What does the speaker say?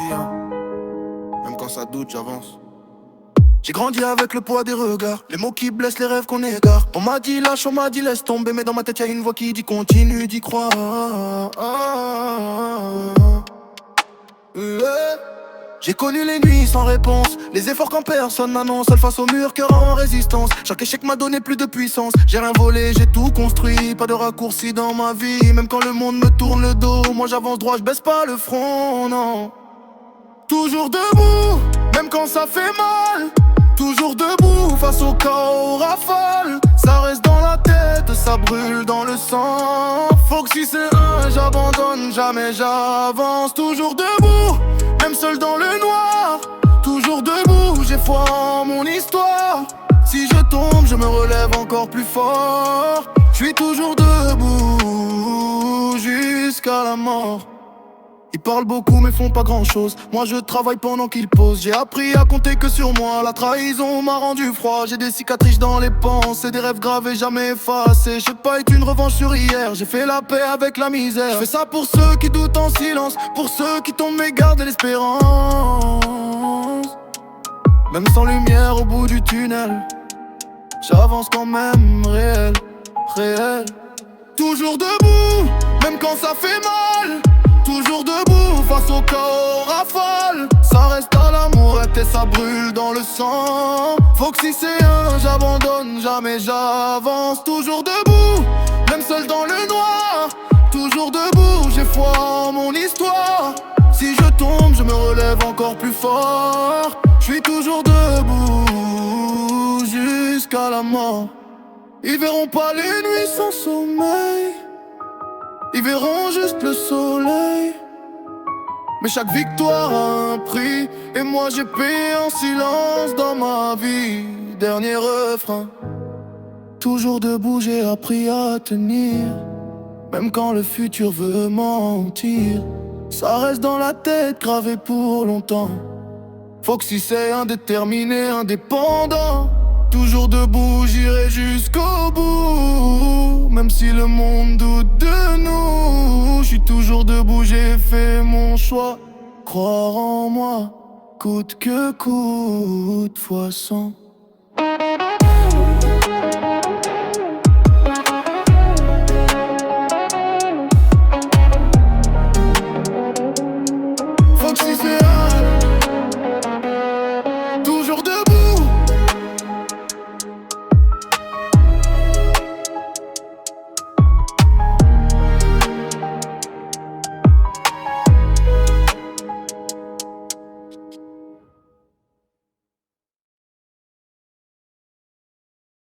vie, hein. Même quand ça doute, j'avance. J'ai grandi avec le poids des regards, les mots qui blessent, les rêves qu'on égare. On m'a dit lâche, on m'a dit laisse tomber, mais dans ma tête y'a une voix qui dit continue d'y croire. J'ai connu les nuits sans réponse, les efforts quand personne n'annonce, seul face au mur, cœur en résistance. Chaque échec m'a donné plus de puissance, j'ai rien volé, j'ai tout construit. Pas de raccourci dans ma vie, même quand le monde me tourne le dos. Moi j'avance droit, je baisse pas le front, non. Toujours debout, même quand ça fait mal. Toujours debout, face au chaos, aux rafales. Ça reste dans la tête, ça brûle dans le sang. Faut que si c'est un, j'abandonne, jamais j'avance. Toujours debout, même seul dans le noir. Toujours debout, j'ai foi en mon histoire. Si je tombe, je me relève encore plus fort. Je suis toujours debout, jusqu'à la mort. Ils parlent beaucoup mais font pas grand chose. Moi je travaille pendant qu'ils posent. J'ai appris à compter que sur moi. La trahison m'a rendu froid. J'ai des cicatrices dans les pensées, des rêves gravés jamais effacés. J'ai pas été une revanche sur hier. J'ai fait la paix avec la misère. Je fais ça pour ceux qui doutent en silence, pour ceux qui tombent mais gardent l'espérance. Même sans lumière au bout du tunnel, j'avance quand même, réel, réel. Toujours debout, même quand ça fait mal. Toujours debout, face au chaos, aux rafales. Ça reste à l'amour et ça brûle dans le sang. Faut que si c'est un, j'abandonne, jamais j'avance. Toujours debout, même seul dans le noir. Toujours debout, j'ai foi en mon histoire. Si je tombe, je me relève encore plus fort. Je suis toujours debout, jusqu'à la mort. Ils verront pas les nuits sans sommeil, ils verront juste le soleil. Mais chaque victoire a un prix, et moi j'ai payé en silence dans ma vie. Dernier refrain. Toujours debout, j'ai appris à tenir, même quand le futur veut mentir. Ça reste dans la tête, gravé pour longtemps. Faut que si c'est indéterminé, indépendant. Toujours debout, j'irai jusqu'au bout. Même si le monde doute de nous, je suis toujours debout, j'ai fait mon choix. Croire en moi, coûte que coûte, fois 100.